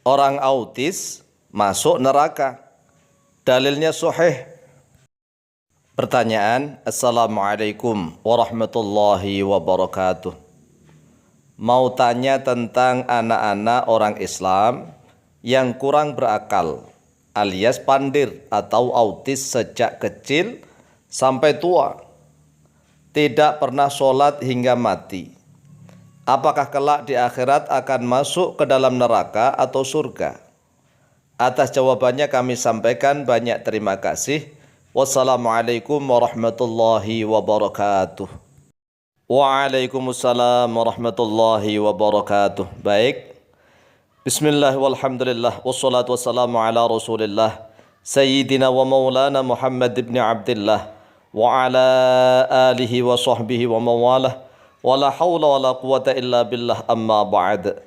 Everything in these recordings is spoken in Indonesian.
orang autis masuk neraka. Dalilnya sahih. Pertanyaan, Assalamualaikum warahmatullahi wabarakatuh. Mau tanya tentang anak-anak orang Islam yang kurang berakal alias pandir atau autis sejak kecil sampai tua, tidak pernah sholat hingga mati. Apakah kelak di akhirat akan masuk ke dalam neraka atau surga? Atas jawabannya kami sampaikan banyak terima kasih. Wassalamualaikum warahmatullahi wabarakatuh. Waalaikumsalam warahmatullahi wabarakatuh. Baik. Bismillah walhamdulillah wassalatu wassalamu ala rasulillah Sayyidina wa maulana Muhammad ibn Abdillah wa ala alihi wa sahbihi wa mawalah wa la hawla wa la quwata illa billah amma ba'd.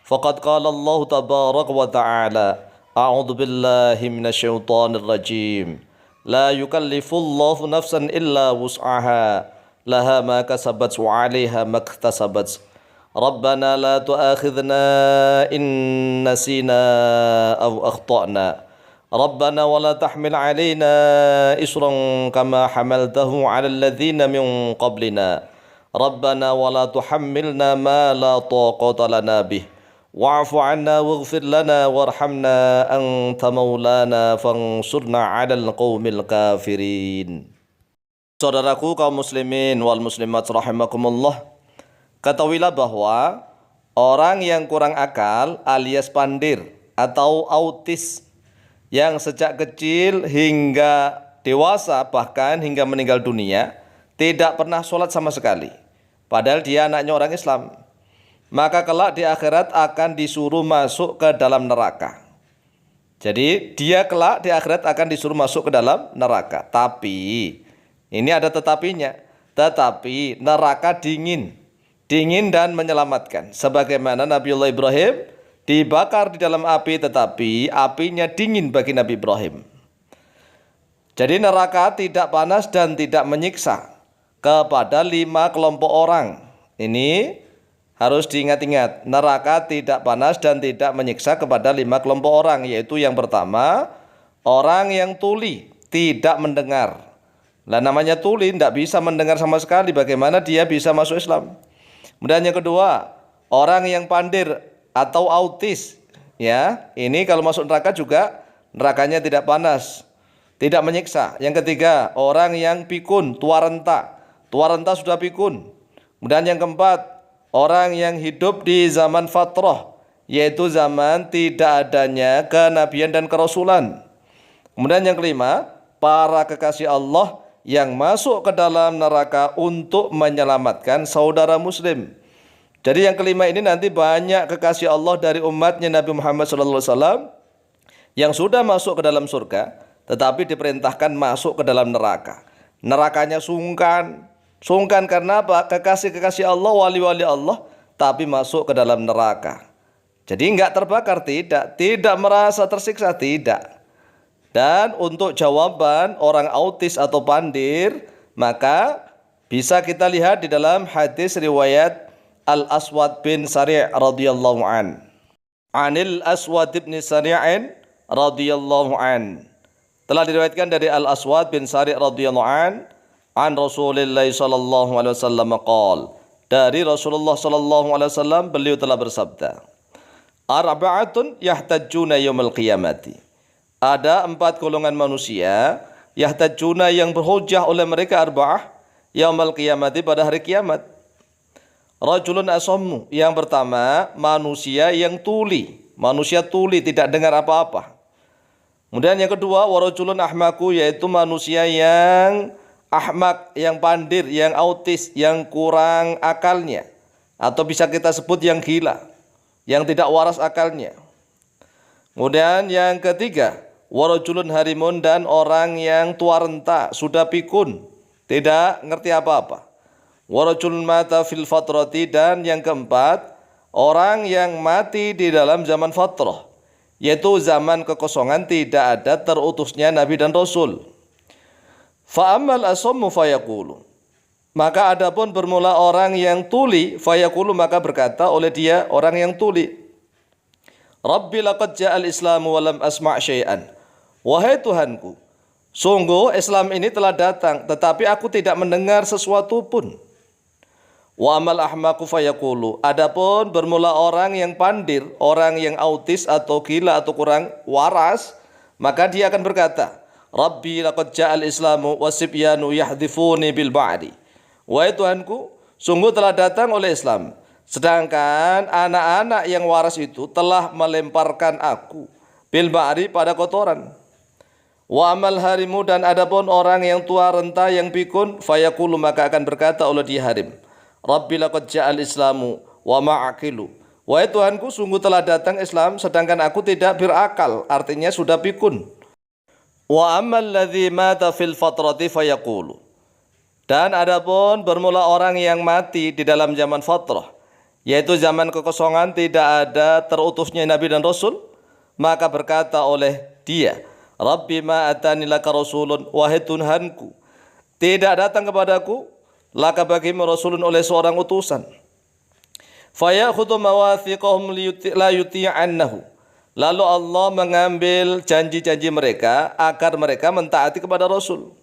Faqad qala Allah tabarak wa ta'ala a'udhu billahi minasyaitanir rajim. La yukallifullahu nafsan illa wus'aha laha ma kasabat wa 'alaiha maktasabat. Rabbana la tu'akhidhna in nasina aw akhtana. Rabbana wa la tahmil 'alaina isran kama hamaltahu 'alal ladzina min qablina. Rabbana wa la tuhammilna ma la taqata lana bih. Wa'fu 'anna waghfir lana warhamna anta maulana fansurna 'alal qaumil kafirin. Saudaraku kaum muslimin wal muslimat rahimakumullah, ketahuilah bahwa orang yang kurang akal alias pandir atau autis yang sejak kecil hingga dewasa bahkan hingga meninggal dunia tidak pernah sholat sama sekali, padahal dia anaknya orang Islam, maka kelak di akhirat akan disuruh masuk ke dalam neraka. Jadi dia kelak di akhirat akan disuruh masuk ke dalam neraka. Tapi ini ada tetapinya. Tetapi neraka dingin dan menyelamatkan. Sebagaimana Nabiullah Ibrahim dibakar di dalam api, tetapi apinya dingin bagi Nabi Ibrahim. Jadi neraka tidak panas dan tidak menyiksa kepada 5 kelompok orang. Ini harus diingat-ingat. Neraka tidak panas dan tidak menyiksa kepada 5 kelompok orang. Yaitu yang pertama, orang yang tuli, tidak mendengar. Lah namanya tuli, tidak bisa mendengar sama sekali. Bagaimana dia bisa masuk Islam? Kemudian yang kedua, orang yang pandir atau autis, ya, ini kalau masuk neraka juga nerakanya tidak panas, tidak menyiksa. Yang ketiga, orang yang pikun, tua renta sudah pikun. Kemudian yang keempat, orang yang hidup di zaman fatrah, yaitu zaman tidak adanya kenabian dan kerasulan. Kemudian yang kelima, para kekasih Allah yang masuk ke dalam neraka untuk menyelamatkan saudara muslim. Jadi yang kelima ini nanti banyak kekasih Allah dari umatnya Nabi Muhammad SAW yang sudah masuk ke dalam surga, tetapi diperintahkan masuk ke dalam neraka. Nerakanya sungkan karena apa? Kekasih-kekasih Allah, wali-wali Allah, tapi masuk ke dalam neraka. Jadi enggak terbakar, tidak merasa tersiksa, tidak. Dan untuk jawaban orang autis atau pandir, maka bisa kita lihat di dalam hadis riwayat Al-Aswad bin Sari' radhiyallahu an. Anil Aswad bin Sari'in radhiyallahu an. Telah diriwayatkan dari Al-Aswad bin Sari' radhiyallahu an Rasulullah sallallahu alaihi wasallam qaal. Dari Rasulullah sallallahu alaihi wasallam beliau telah bersabda, Arba'atun yahtajjuna yaumil qiyamati. Ada 4 golongan manusia yahtajjuna yang berhujjah oleh mereka arba'ah yaumil qiyamati pada hari kiamat. Rajulun asammu, yang pertama manusia yang tuli, tidak dengar apa-apa. Kemudian yang kedua warajulun ahmaku, yaitu manusia yang ahmak, yang pandir, yang autis, yang kurang akalnya, atau bisa kita sebut yang gila, yang tidak waras akalnya. Kemudian yang ketiga warajulun harimun, dan orang yang tua renta, sudah pikun, tidak ngerti apa-apa. Warajulun mata fil fatrati, dan yang keempat orang yang mati di dalam zaman fatrah, yaitu zaman kekosongan, tidak ada terutusnya Nabi dan Rasul. Fa'amal asammu fayaqulu, maka adapun bermula orang yang tuli, fayaqulu, maka berkata oleh dia orang yang tuli, Rabbi laqad ja'al Islamu wa lam asma' syai'an. Wahai Tuhanku, sungguh Islam ini telah datang, tetapi aku tidak mendengar sesuatu pun. Wa amal ahmaku fayaqulu. Adapun bermula orang yang pandir, orang yang autis atau gila atau kurang waras, maka dia akan berkata, Rabbi laqad ja'al Islamu wasibyanu yahdifuni bil ba'di. Wahai Tuhanku, sungguh telah datang oleh Islam, sedangkan anak-anak yang waras itu telah melemparkan aku bil ba'di pada kotoran. Wa amal harimu, dan adapun orang yang tua renta yang pikun, fayaqulu, maka akan berkata oleh dia harim, Rabbi laqad ja'al Islamu wa ma'aqilu. Wahai Tuhanku, sungguh telah datang Islam sedangkan aku tidak berakal, artinya sudah pikun. Wa ammal ladzi mata fil fatrati fayaqulu. Dan adapun bermula orang yang mati di dalam zaman fatrah, yaitu zaman kekosongan, tidak ada terutusnya Nabi dan Rasul, maka berkata oleh dia, Rabbi ma atani laka rasulun, wahai Tuhanku, tidak datang kepadaku laka bagimu rasulun oleh seorang utusan. Fayakhudhu mawathiqahum la yuti'annahu. Lalu Allah mengambil janji-janji mereka agar mereka mentaati kepada Rasul.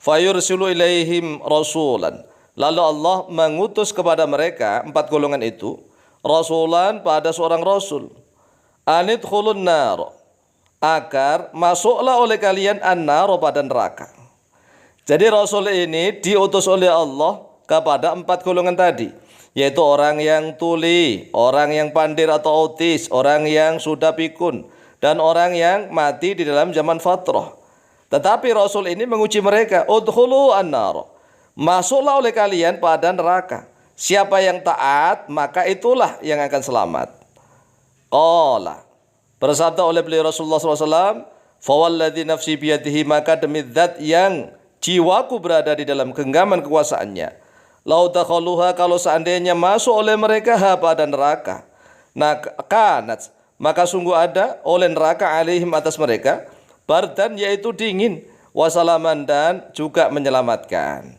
Fayursilu ilaihim rasulan. Lalu Allah mengutus kepada mereka, 4 golongan itu, rasulan pada seorang rasul. Anidkhulun nar. Agar masuklah oleh kalian an-nar, pada neraka. Jadi Rasul ini diutus oleh Allah kepada 4 golongan tadi, yaitu orang yang tuli, orang yang pandir atau autis, orang yang sudah pikun, dan orang yang mati di dalam zaman fatrah. Tetapi Rasul ini menguji mereka, udkhulu an-nar, masuklah oleh kalian pada neraka. Siapa yang taat, maka itulah yang akan selamat. Qala, bersabda oleh beliau Rasulullah SAW, fawalladzi nafsi biyadihi, maka demi zat yang jiwaku berada di dalam genggaman kekuasaannya, lau dakhaluha, kalau seandainya masuk oleh mereka pada neraka, kanat, maka sungguh ada oleh neraka alaihim, atas mereka, bardan, yaitu dingin, wasalaman, dan juga menyelamatkan.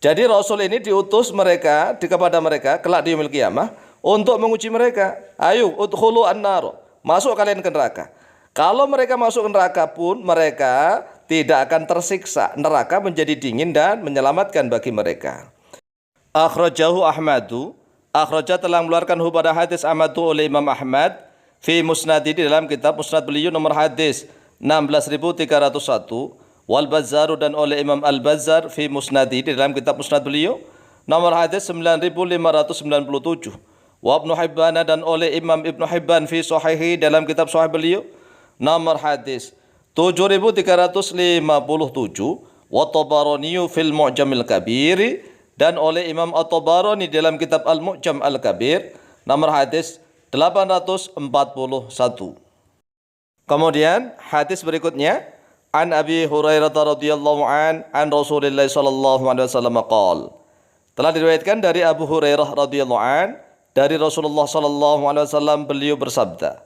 Jadi Rasul ini diutus mereka kepada mereka kelak di yaumil qiyamah untuk menguji mereka. Ayo udkhulu an-nar, masuk kalian ke neraka. Kalau mereka masuk ke neraka pun mereka tidak akan tersiksa. Neraka menjadi dingin dan menyelamatkan bagi mereka. Akhrajahu Ahmadu. Akhraja telah mengeluarkan pada hadis Ahmadu oleh Imam Ahmad fi musnadi, di dalam kitab musnad beliau nomor hadis 16301. Wal Bazzaru, dan oleh Imam Al-Bazzar fi musnadi, di dalam kitab musnad beliau nomor hadis 9597. Wa Ibnu Hibban, dan oleh Imam Ibnu Hibban fi sahihi, dalam kitab sahih beliau nomor hadis 7357. Wa Tabarani fil Mu'jamil Kabir, dan oleh Imam At-Tabarani dalam kitab Al-Mu'jam Al-Kabir nomor hadis 841. Kemudian hadis berikutnya, an Abi Hurairah radhiyallahu an Rasulillah sallallahu alaihi wasallam qala. Telah diriwayatkan dari Abu Hurairah radhiyallahu an, dari Rasulullah sallallahu alaihi wasallam, beliau bersabda,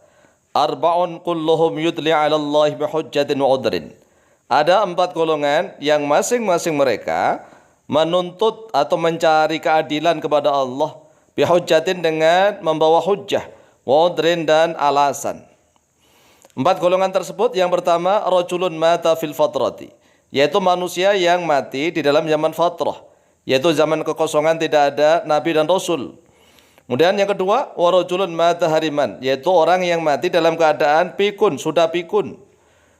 arba'un kulluhum yudli 'ala Allah bihujjatin wa udrin. Ada 4 golongan yang masing-masing mereka menuntut atau mencari keadilan kepada Allah bihujjatin, dengan membawa hujjah, wa udrin, dan alasan. 4 golongan tersebut, yang pertama, rajulun mata fil fatrati, yaitu manusia yang mati di dalam zaman fatrah, yaitu zaman kekosongan, tidak ada Nabi dan Rasul. Kemudian yang kedua, wa rajulun mata hariman, yaitu orang yang mati dalam keadaan pikun, sudah pikun.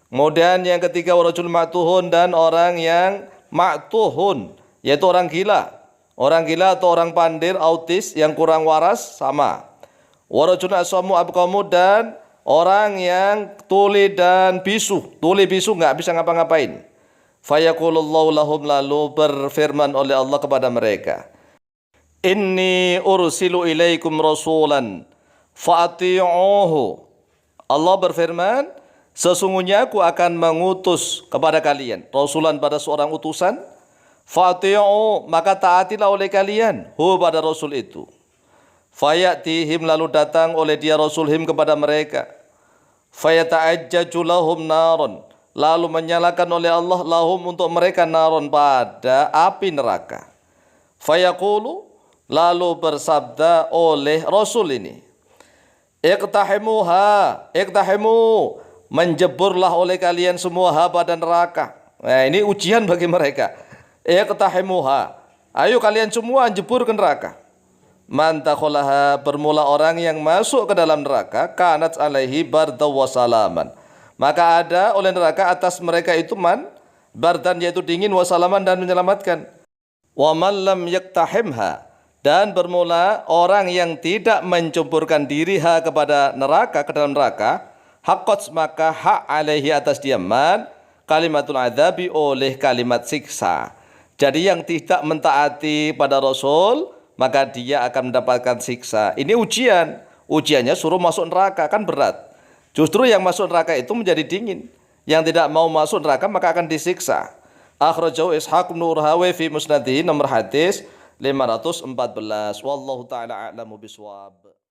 Kemudian yang ketiga, wa rajulun ma'tuhun, dan orang yang ma'tuhun, yaitu orang gila. Orang gila atau orang pandir, autis, yang kurang waras, sama. Wa rajulun asamu abqamu, dan orang yang tuli dan bisu. Tuli bisu nggak bisa ngapa-ngapain. Fayaqulullahu lahum, lalu berfirman oleh Allah kepada mereka, inni ursilu ilaikum rasulan fa'ati'uhu. Allah berfirman, sesungguhnya aku akan mengutus kepada kalian rasulan, pada seorang utusan, fa'ati'u, maka taatilah oleh kalian pada rasul itu. Fayatihim, lalu datang oleh dia rasulhim kepada mereka, fayata'ajjaju lahum naron, lalu menyalakan oleh Allah lahum, untuk mereka, naron, pada api neraka. Fayaqulu, lalu bersabda oleh rasul ini, Iqtahimu, menjeburlah oleh kalian semua ha pada neraka. Nah, ini ujian bagi mereka. Iqtahimuha, ayo kalian semua jebur ke neraka. Man takholaha, bermula orang yang masuk ke dalam neraka, kanat alaihi bardaw wa salaman. Maka ada oleh neraka atas mereka itu bardan yaitu dingin, wa salaman dan menyelamatkan. Wa man lam yaktahimha, dan bermula orang yang tidak mencampurkan diri kepada neraka, ke dalam neraka, haqqat, maka hak alaihi atas dia kalimatul adzabi, oleh kalimat siksa. Jadi yang tidak mentaati pada Rasul, maka dia akan mendapatkan siksa. Ini ujian. Ujiannya suruh masuk neraka, kan berat. Justru yang masuk neraka itu menjadi dingin. Yang tidak mau masuk neraka maka akan disiksa. Akhrajahu Ishaq bin Rahawayh fi Musnadihi, nomor hadis 514. Wallahu taala a'lamu biswab.